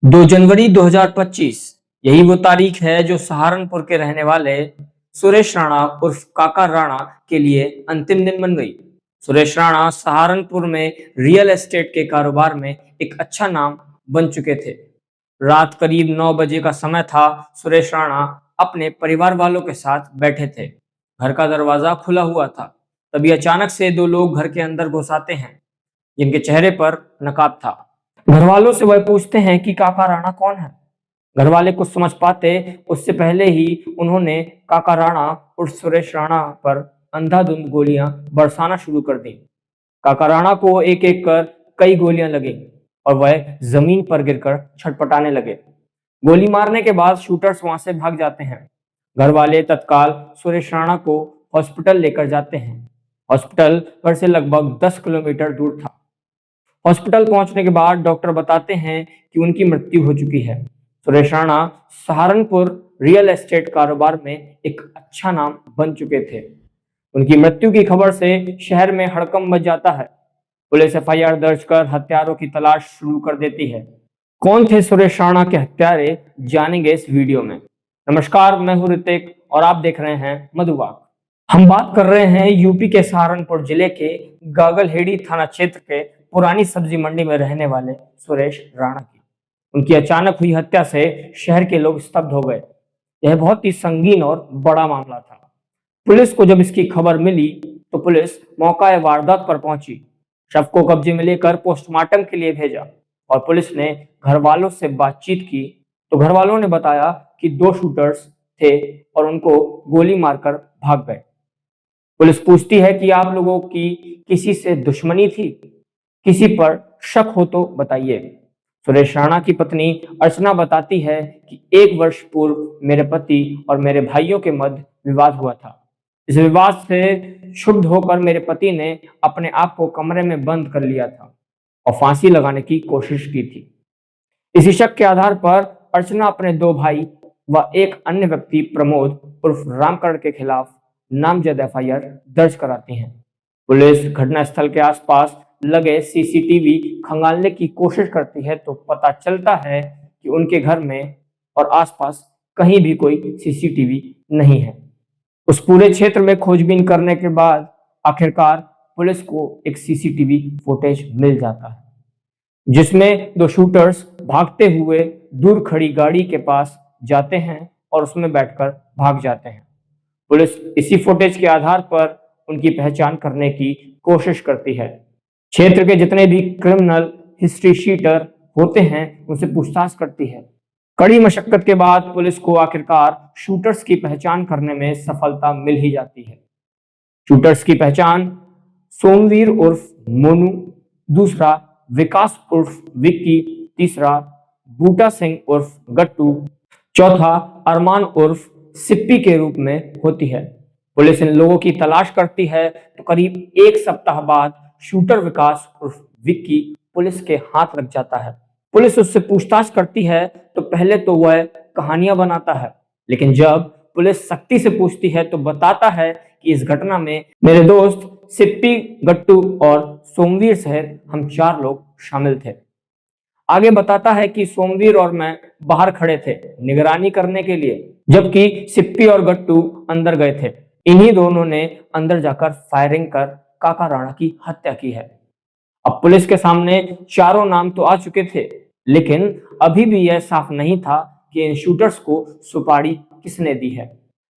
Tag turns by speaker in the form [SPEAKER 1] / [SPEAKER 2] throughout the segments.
[SPEAKER 1] 2 जनवरी 2025 यही वो तारीख है जो सहारनपुर के रहने वाले सुरेश राणा उर्फ काका राणा के लिए अंतिम दिन बन गई। सुरेश राणा सहारनपुर में रियल एस्टेट के कारोबार में एक अच्छा नाम बन चुके थे। रात करीब 9 बजे का समय था। सुरेश राणा अपने परिवार वालों के साथ बैठे थे। घर का दरवाजा खुला हुआ था। तभी अचानक से दो लोग घर के अंदर घुस आते हैं, जिनके चेहरे पर नकाब था। घर वालों से वह पूछते हैं कि काका राणा कौन है। घर वाले कुछ समझ पाते उससे पहले ही उन्होंने काका राणा उर्फ सुरेश राणा पर अंधाधुंध गोलियां बरसाना शुरू कर दी। काका राणा को एक एक कर कई गोलियां लगी और वह जमीन पर गिरकर छटपटाने लगे। गोली मारने के बाद शूटर्स वहां से भाग जाते हैं। घर वाले तत्काल सुरेश राणा को हॉस्पिटल लेकर जाते हैं। हॉस्पिटल घर से लगभग 10 किलोमीटर दूर था। हॉस्पिटल पहुंचने के बाद डॉक्टर बताते हैं कि उनकी मृत्यु हो चुकी है। सुरेश राणा सहारनपुर रियल एस्टेट कारोबार में एक अच्छा नाम बन चुके थे। उनकी मृत्यु की खबर से शहर में हड़कंप मच जाता है। पुलिस एफआईआर दर्ज कर हत्यारों की तलाश शुरू कर देती है। कौन थे सुरेश राणा के हत्यारे, जानेंगे इस वीडियो में। नमस्कार, मैं हूं ऋतिक और आप देख रहे हैं मधुबाग। हम बात कर रहे हैं यूपी के सहारनपुर जिले के गागलहेड़ी थाना क्षेत्र के पुरानी सब्जी मंडी में रहने वाले सुरेश राणा की। उनकी अचानक हुई हत्या से शहर के लोग स्तब्ध हो गए। यह बहुत ही संगीन और बड़ा मामला था। पुलिस को जब इसकी खबर मिली तो पुलिस मौका वारदात पर पहुंची। शव को कब्जे में लेकर पोस्टमार्टम के लिए भेजा और पुलिस ने घर वालों से बातचीत की तो घर वालों ने बताया कि दो शूटर्स थे और उनको गोली मारकर भाग गए। पुलिस पूछती है कि आप लोगों की किसी से दुश्मनी थी, किसी पर शक हो तो बताइए। सुरेश राणा की पत्नी अर्चना बताती है कि 1 वर्ष पूर्व मेरे पति और मेरे भाइयों के मध्य विवाद हुआ था। इस विवाद से क्षुब्ध होकर मेरे पति ने अपने आप को कमरे में बंद कर लिया था और फांसी लगाने की कोशिश की थी। इसी शक के आधार पर अर्चना अपने 2 भाई व एक अन्य व्यक्ति प्रमोद उर्फ रामकरण के खिलाफ नामजद एफआईआर दर्ज कराती हैं। पुलिस घटनास्थल के आसपास लगे सीसीटीवी खंगालने की कोशिश करती है तो पता चलता है कि उनके घर में और आसपास कहीं भी कोई सीसीटीवी नहीं है। उस पूरे क्षेत्र में खोजबीन करने के बाद आखिरकार पुलिस को एक सीसीटीवी फुटेज मिल जाता है, जिसमें दो शूटर्स भागते हुए दूर खड़ी गाड़ी के पास जाते हैं और उसमें बैठकर भाग जाते हैं। पुलिस इसी फुटेज के आधार पर उनकी पहचान करने की कोशिश करती है। क्षेत्र के जितने भी क्रिमिनल हिस्ट्री शीटर होते हैं उनसे पूछताछ करती है। कड़ी मशक्कत के बाद पुलिस को आखिरकार शूटर्स की पहचान करने में सफलता मिल ही जाती है। शूटर्स की पहचान सोमवीर उर्फ मोनू, दूसरा विकास उर्फ विक्की, तीसरा बूटा सिंह उर्फ गट्टू, चौथा अरमान उर्फ सिप्पी के रूप में होती है। पुलिस इन लोगों की तलाश करती है तो करीब 1 सप्ताह बाद शूटर विकास उर्फ विक्की पुलिस के हाथ लग जाता है। पुलिस उससे पूछताछ करती है तो पहले तो वह कहानियां बनाता है, लेकिन जब पुलिस सख्ती से पूछती है तो बताता है कि इस घटना में मेरे दोस्त सिप्पी, गट्टू और सोमवीर सहित हम 4 लोग शामिल थे। आगे बताता है कि सोमवीर और मैं बाहर खड़े थे निगरानी करने के लिए, जबकि सिप्पी और गट्टू अंदर गए थे। इन्हीं दोनों ने अंदर जाकर फायरिंग कर काका राणा की हत्या की है। अब पुलिस के सामने चारों नाम तो आ चुके थे, लेकिन अभी भी यह साफ नहीं था कि इन शूटर्स को सुपारी किसने दी है।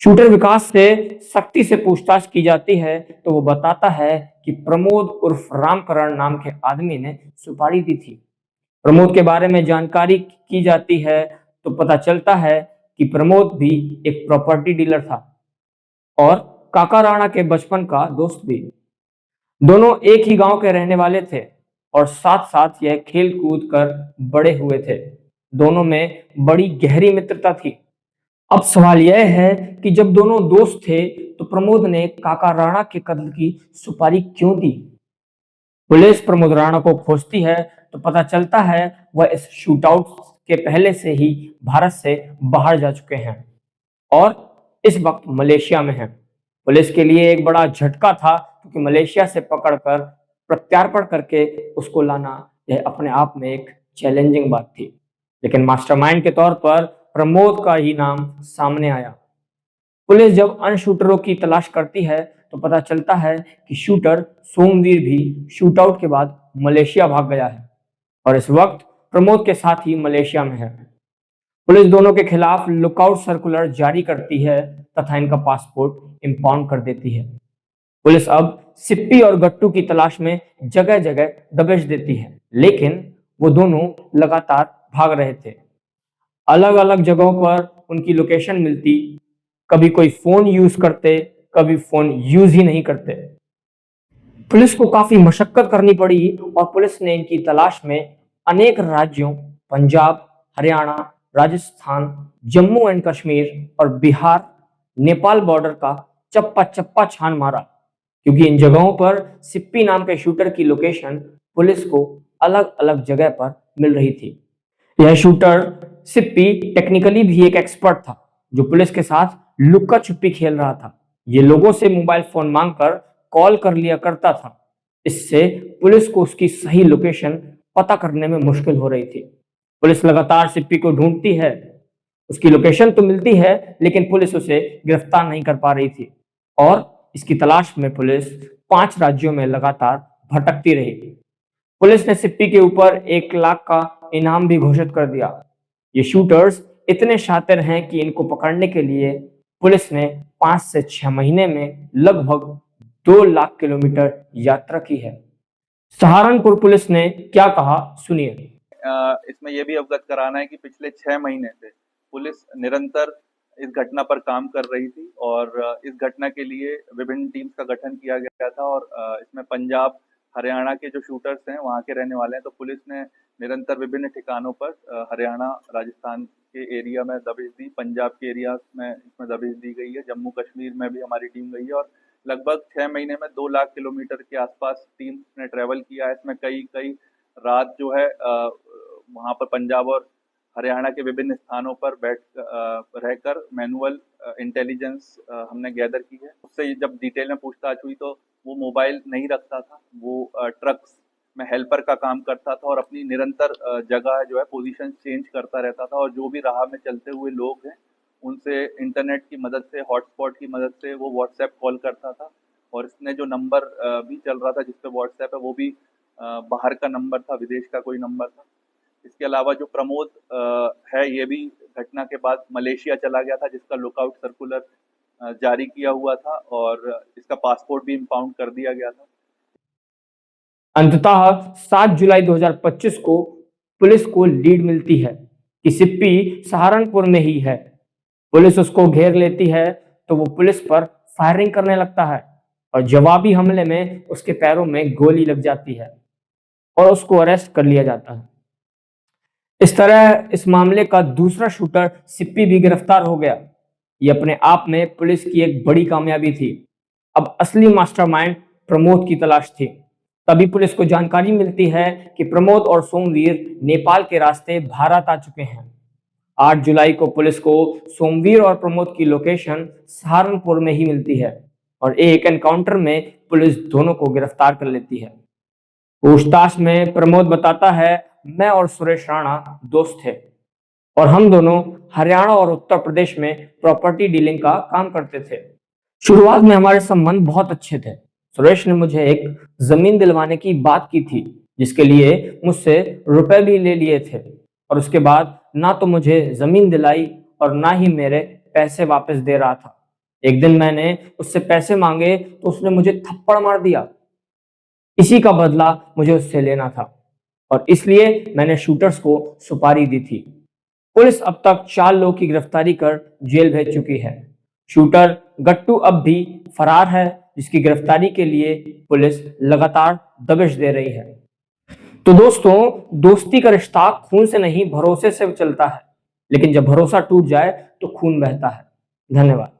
[SPEAKER 1] शूटर विकास से सख्ती से पूछताछ की जाती है तो वो बताता है कि प्रमोद उर्फ रामकरण नाम के आदमी ने सुपारी दी थी। प्रमोद के बारे में जानकारी की जाती है तो पता चलता है कि प्रमोद भी एक प्रॉपर्टी डीलर था और काका राणा के बचपन का दोस्त भी। दोनों एक ही गांव के रहने वाले थे और साथ साथ यह खेल कूद कर बड़े हुए थे। दोनों में बड़ी गहरी मित्रता थी। अब सवाल यह है कि जब दोनों दोस्त थे तो प्रमोद ने काका राणा के कत्ल की सुपारी क्यों दी। पुलिस प्रमोद राणा को खोजती है तो पता चलता है वह इस शूटआउट के पहले से ही भारत से बाहर जा चुके हैं और इस वक्त मलेशिया में हैं। पुलिस के लिए एक बड़ा झटका था क्योंकि मलेशिया से पकड़कर प्रत्यार्पण करके उसको लाना यह अपने आप में एक चैलेंजिंग बात थी। लेकिन मास्टरमाइंड के तौर पर प्रमोद का ही नाम सामने आया। पुलिस जब अन्य शूटरों की तलाश करती है तो पता चलता है कि शूटर सोमवीर भी शूटआउट के बाद मलेशिया भाग गया है और इस वक्त प्रमोद के साथ ही मलेशिया में है। पुलिस दोनों के खिलाफ लुकआउट सर्कुलर जारी करती है तथा इनका पासपोर्ट इंपाउंड कर देती है। पुलिस अब सिप्पी और गट्टू की तलाश में जगह जगह दबिश देती है, लेकिन वो दोनों लगातार भाग रहे थे। अलग अलग जगहों पर उनकी लोकेशन मिलती, कभी कोई फोन यूज करते, कभी फोन यूज ही नहीं करते। पुलिस को काफी मशक्कत करनी पड़ी और पुलिस ने इनकी तलाश में अनेक राज्यों पंजाब, हरियाणा, राजस्थान, जम्मू एंड कश्मीर और बिहार, नेपाल बॉर्डर का चप्पा चप्पा छान मारा, क्योंकि इन जगहों पर सिप्पी नाम के शूटर की लोकेशन पुलिस को अलग अलग जगह पर मिल रही थी। यह शूटर सिप्पी टेक्निकली भी एक एक्सपर्ट था जो पुलिस के साथ लुक्का छुपी खेल रहा था। ये लोगों से मोबाइल फोन मांगकर कॉल कर लिया करता था। इससे पुलिस को उसकी सही लोकेशन पता करने में मुश्किल हो रही थी। पुलिस लगातार सिप्पी को ढूंढती है, उसकी लोकेशन तो मिलती है लेकिन पुलिस उसे गिरफ्तार नहीं कर पा रही थी और इसकी तलाश में पुलिस 5 राज्यों में लगातार भटकती रही। पुलिस ने सिप्पी के ऊपर 1 लाख का इनाम भी घोषित कर दिया। ये शूटर्स इतने शातिर हैं कि इनको पकड़ने के लिए पुलिस ने 5 से 6 महीने में लगभग 2 लाख किलोमीटर यात्रा की है। सहारनपुर पुलिस ने क्या कहा, सुनिए।
[SPEAKER 2] इसमें यह भी अवगत कराना है कि पिछले 6 महीने से पुलिस निरंतर इस घटना पर काम कर रही थी और इस घटना के लिए विभिन्न टीम्स का गठन किया गया था और इसमें पंजाब, हरियाणा के जो शूटर्स हैं वहाँ के रहने वाले हैं, तो पुलिस ने निरंतर विभिन्न ठिकानों पर हरियाणा, राजस्थान के एरिया में दबिश दी, पंजाब के एरिया में इसमें दबिश दी गई है, जम्मू कश्मीर में भी हमारी टीम गई है और लगभग 6 महीने में 2 लाख किलोमीटर के आसपास टीम ने ट्रेवल किया है। इसमें कई रात जो है वहाँ पर पंजाब और हरियाणा के विभिन्न स्थानों पर रहकर मैनुअल इंटेलिजेंस हमने गैदर की है। उससे जब डिटेल में पूछताछ हुई तो वो मोबाइल नहीं रखता था, वो ट्रक्स में हेल्पर का काम करता था और अपनी निरंतर जगह जो है पोजीशन चेंज करता रहता था और जो भी राह में चलते हुए लोग हैं उनसे इंटरनेट की मदद से, हॉटस्पॉट की मदद से वो व्हाट्सएप कॉल करता था और इसने जो नंबर भी चल रहा था जिसपे व्हाट्सएप है वो भी बाहर का नंबर था, विदेश का कोई नंबर था। इसके अलावा जो प्रमोद है ये भी घटना के बाद मलेशिया चला गया था, जिसका लुकआउट सर्कुलर जारी किया हुआ था और इसका पासपोर्ट भी इंपाउंड कर दिया गया था।
[SPEAKER 1] अंततः 7 जुलाई 2025 को पुलिस को लीड मिलती है कि सिप्पी सहारनपुर में ही है। पुलिस उसको घेर लेती है तो वो पुलिस पर फायरिंग करने लगता है और जवाबी हमले में उसके पैरों में गोली लग जाती है और उसको अरेस्ट कर लिया जाता है। इस तरह इस मामले का दूसरा शूटर सिप्पी भी गिरफ्तार हो गया। ये अपने आप में पुलिस की एक बड़ी कामयाबी थी। अब असली मास्टरमाइंड प्रमोद की तलाश थी। तभी पुलिस को जानकारी मिलती है कि प्रमोद और सोमवीर नेपाल के रास्ते भारत आ चुके हैं। 8 जुलाई को पुलिस को सोमवीर और प्रमोद की लोकेशन सहारनपुर में ही मिलती है और एक एनकाउंटर में पुलिस दोनों को गिरफ्तार कर लेती है। पूछताछ में प्रमोद बताता है, मैं और सुरेश राणा दोस्त थे और हम दोनों हरियाणा और उत्तर प्रदेश में प्रॉपर्टी डीलिंग का काम करते थे। शुरुआत में हमारे संबंध बहुत अच्छे थे। सुरेश ने मुझे एक जमीन दिलवाने की बात की थी जिसके लिए मुझसे रुपए भी ले लिए थे और उसके बाद ना तो मुझे जमीन दिलाई और ना ही मेरे पैसे वापस दे रहा था। एक दिन मैंने उससे पैसे मांगे तो उसने मुझे थप्पड़ मार दिया। इसी का बदला मुझे उससे लेना था और इसलिए मैंने शूटर्स को सुपारी दी थी। पुलिस अब तक 4 लोगों की गिरफ्तारी कर जेल भेज चुकी है। शूटर गट्टू अब भी फरार है, जिसकी गिरफ्तारी के लिए पुलिस लगातार दबिश दे रही है। तो दोस्तों, दोस्ती का रिश्ता खून से नहीं भरोसे से चलता है, लेकिन जब भरोसा टूट जाए तो खून बहता है। धन्यवाद।